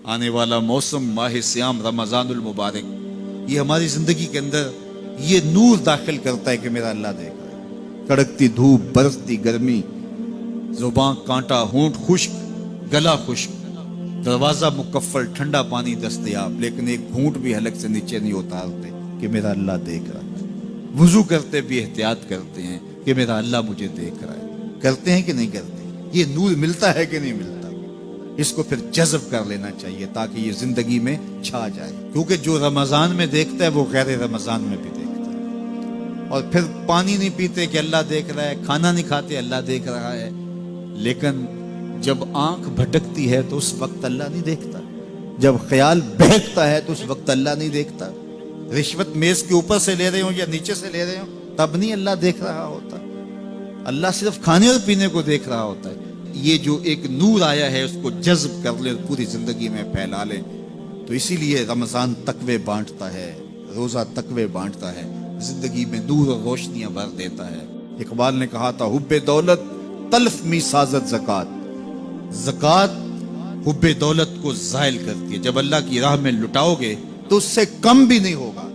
آنے والا موسم ماہ سیام رمضان المبارک، یہ ہماری زندگی کے اندر یہ نور داخل کرتا ہے کہ میرا اللہ دیکھ رہا ہے۔ کڑکتی دھوپ، برستی گرمی، زباں کانٹا، ہونٹ خشک، گلا خشک، دروازہ مکفل، ٹھنڈا پانی دستیاب، لیکن ایک گھونٹ بھی حلق سے نیچے نہیں اتارتے کہ میرا اللہ دیکھ رہا ہے۔ وضو کرتے بھی احتیاط کرتے ہیں کہ میرا اللہ مجھے دیکھ رہا ہے۔ کرتے ہیں کہ نہیں کرتے؟ یہ نور ملتا ہے کہ نہیں ملتا؟ اس کو پھر جذب کر لینا چاہیے تاکہ یہ زندگی میں چھا جائے، کیونکہ جو رمضان میں دیکھتا ہے وہ غیر رمضان میں بھی دیکھتا ہے۔ اور پھر پانی نہیں پیتے کہ اللہ دیکھ رہا ہے، کھانا نہیں کھاتے اللہ دیکھ رہا ہے، لیکن جب آنکھ بھٹکتی ہے تو اس وقت اللہ نہیں دیکھتا، جب خیال بہکتا ہے تو اس وقت اللہ نہیں دیکھتا۔ رشوت میز کے اوپر سے لے رہے ہوں یا نیچے سے لے رہے ہوں تب نہیں اللہ دیکھ رہا ہوتا، اللہ صرف کھانے اور پینے کو دیکھ رہا ہوتا ہے۔ یہ جو ایک نور آیا ہے اس کو جذب کر لے، پوری زندگی میں پھیلا لے۔ تو اسی لیے رمضان تقوی بانٹتا ہے، روزہ تقوی بانٹتا ہے، زندگی میں نور اور روشنیاں بھر دیتا ہے۔ اقبال نے کہا تھا حب دولت تلف می سازت زکات، زکات حب دولت کو زائل کرتی ہے۔ جب اللہ کی راہ میں لٹاؤ گے تو اس سے کم بھی نہیں ہوگا۔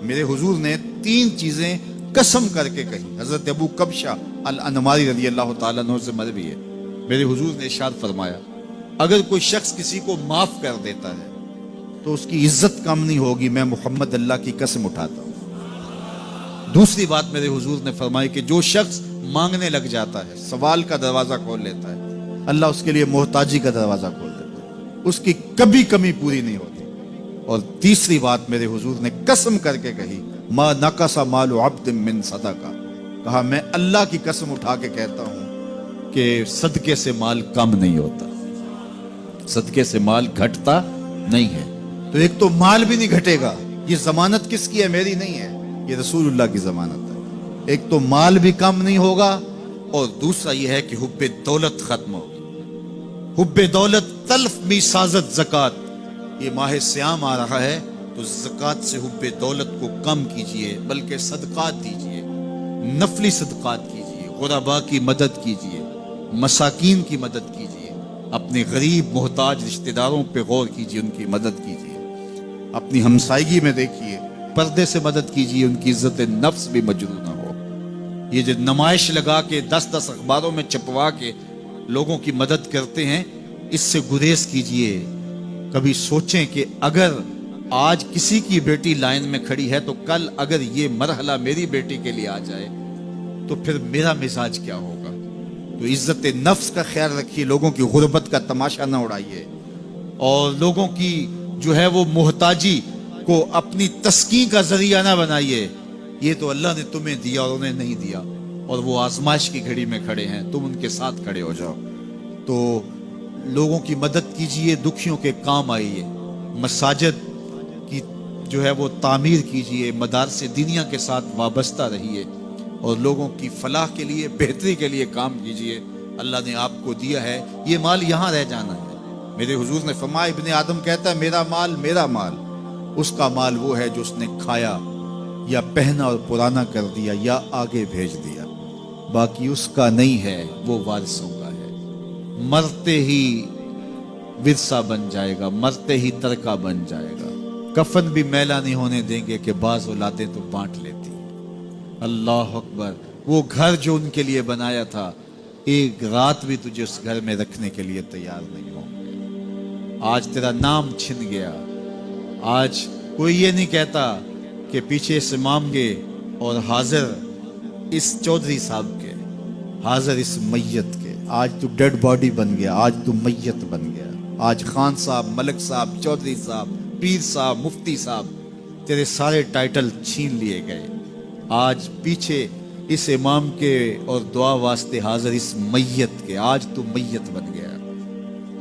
میرے حضور نے 3 چیزیں قسم کر کے کہی۔ حضرت ابو کبشہ الانماری رضی اللہ تعالیٰ عنہ سے مروی ہے، میرے حضور نے ارشاد فرمایا اگر کوئی شخص کسی کو معاف کر دیتا ہے تو اس کی عزت کم نہیں ہوگی، میں محمد اللہ کی قسم اٹھاتا ہوں۔ دوسری بات میرے حضور نے فرمائی کہ جو شخص مانگنے لگ جاتا ہے، سوال کا دروازہ کھول لیتا ہے، اللہ اس کے لیے محتاجی کا دروازہ کھول دیتا ہے، اس کی کبھی کمی پوری نہیں ہوتی۔ اور تیسری بات میرے حضور نے قسم کر کے کہی ما نقص مال عبد من صدقہ، کہا میں اللہ کی قسم اٹھا کے کہتا ہوں کہ صدقے سے مال کم نہیں ہوتا، صدقے سے مال گھٹتا نہیں ہے۔ تو ایک تو مال بھی نہیں گھٹے گا، یہ ضمانت کس کی ہے؟ میری نہیں ہے، یہ رسول اللہ کی ضمانت ہے۔ ایک تو مال بھی کم نہیں ہوگا، اور دوسرا یہ ہے کہ حب دولت ختم ہوگی۔ حب دولت تلف می سازت زکات، یہ ماہ سیام آ رہا ہے تو زکات سے حب دولت کو کم کیجئے، بلکہ صدقات دیجئے، نفلی صدقات کیجئے، غرباء کی مدد کیجئے، مساکین کی مدد کیجئے، اپنے غریب محتاج رشتہ داروں پہ غور کیجئے، ان کی مدد کیجئے، اپنی ہمسائیگی میں دیکھیے، پردے سے مدد کیجئے، ان کی عزت نفس بھی مجروح نہ ہو۔ یہ جو نمائش لگا کے 10 اخباروں میں چھپوا کے لوگوں کی مدد کرتے ہیں، اس سے گریز کیجئے۔ کبھی سوچیں کہ اگر آج کسی کی بیٹی لائن میں کھڑی ہے تو کل اگر یہ مرحلہ میری بیٹی کے لیے آ جائے تو پھر میرا مزاج کیا ہوگا؟ تو عزت نفس کا خیال رکھیے، لوگوں کی غربت کا تماشا نہ اڑائیے، اور لوگوں کی جو ہے وہ محتاجی کو اپنی تسکین کا ذریعہ نہ بنائیے۔ یہ تو اللہ نے تمہیں دیا اور انہیں نہیں دیا، اور وہ آزمائش کی گھڑی میں کھڑے ہیں، تم ان کے ساتھ کھڑے ہو جاؤ۔ تو لوگوں کی مدد کیجئے، دکھیوں کے کام آئیے، مساجد کی جو ہے وہ تعمیر کیجئے، مدارس دینیہ کے ساتھ وابستہ رہیے، اور لوگوں کی فلاح کے لیے، بہتری کے لیے کام کیجئے۔ اللہ نے آپ کو دیا ہے، یہ مال یہاں رہ جانا ہے۔ میرے حضور نے فرمایا ابن آدم کہتا ہے میرا مال میرا مال، اس کا مال وہ ہے جو اس نے کھایا یا پہنا اور پرانا کر دیا یا آگے بھیج دیا، باقی اس کا نہیں ہے، وہ وارثوں کا ہے۔ مرتے ہی ورثہ بن جائے گا، مرتے ہی ترکہ بن جائے گا۔ کفن بھی میلا نہیں ہونے دیں گے کہ بعض اولادیں تو بانٹ لیتی۔ اللہ اکبر، وہ گھر جو ان کے لیے بنایا تھا، ایک رات بھی تجھے اس گھر میں رکھنے کے لیے تیار نہیں ہوں گے۔ آج تیرا نام چھن گیا، آج کوئی یہ نہیں کہتا کہ پیچھے اس امام کے اور حاضر اس چودھری صاحب کے، حاضر اس میت کے۔ آج تو ڈیڈ باڈی بن گیا، آج تو میت بن گیا۔ آج خان صاحب، ملک صاحب، چودھری صاحب، پیر صاحب، مفتی صاحب، تیرے سارے ٹائٹل چھین لیے گئے۔ آج پیچھے اس امام کے اور دعا واسطے حاضر اس میت کے، آج تو میت بن گیا۔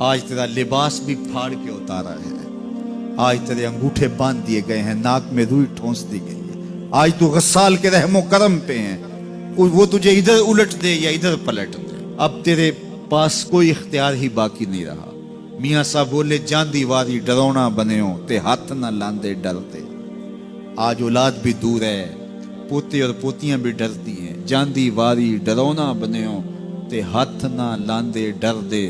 آج تیرا لباس بھی پھاڑ کے اتارا ہے، آج تیرے انگوٹھے باندھ دیے گئے ہیں، ناک میں روئی ٹھونس دی گئی ہے۔ آج تو غسال کے رحم و کرم پہ ہیں، وہ تجھے ادھر الٹ دے یا ادھر پلٹ دے، اب تیرے پاس کوئی اختیار ہی باقی نہیں رہا۔ میاں صاحب بولے جاندی واری ڈرونا بنےوں تے ہاتھ نہ لاندے ڈرتے۔ آج اولاد بھی دور ہے، پوتے اور پوتیاں بھی ڈرتی ہیں۔ جاندی واری ڈرونا بنےوں تے ہاتھ نہ لاندے ڈر دے،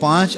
5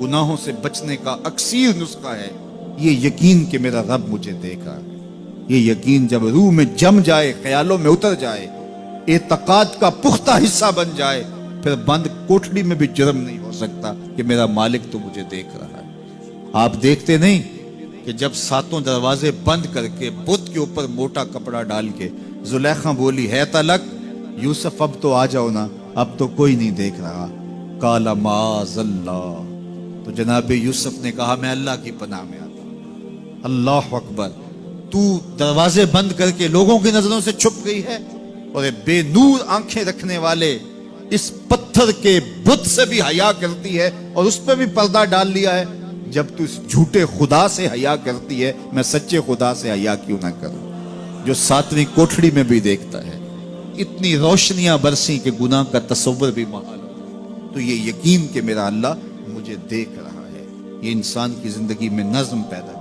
گناہوں سے بچنے کا اکثیر نسخہ ہے یہ یقین کہ میرا رب مجھے دیکھ رہا ہے۔ یہ یقین جب روح میں جم جائے، خیالوں میں اتر جائے، اعتقاد کا پختہ حصہ بن جائے، پھر بند کوٹڑی میں بھی جرم نہیں ہو سکتا کہ میرا مالک تو مجھے دیکھ رہا ہے۔ آپ دیکھتے نہیں کہ جب 7 دروازے بند کر کے بت کے اوپر موٹا کپڑا ڈال کے زلیخا بولی ہے تلک یوسف اب تو آ جاؤ نا، اب تو کوئی نہیں دیکھ رہا، قال معاذ اللہ، تو جناب یوسف نے کہا میں اللہ کی پناہ میں آتا ہوں۔ اللہ اکبر، تو دروازے بند کر کے لوگوں کی نظروں سے چھپ گئی ہے، اور بے نور آنکھیں رکھنے والے اس پتھر کے بت سے بھی حیا کرتی ہے اور اس پہ بھی پردہ ڈال لیا ہے۔ جب تو اس جھوٹے خدا سے حیا کرتی ہے، میں سچے خدا سے حیا کیوں نہ کروں جو 7ویں کوٹھڑی میں بھی دیکھتا ہے۔ اتنی روشنیاں برسی کہ گناہ کا تصور بھی محال ہوتا ہے۔ تو یہ یقین کہ میرا اللہ مجھے دیکھ رہا ہے، یہ انسان کی زندگی میں نظم پیدا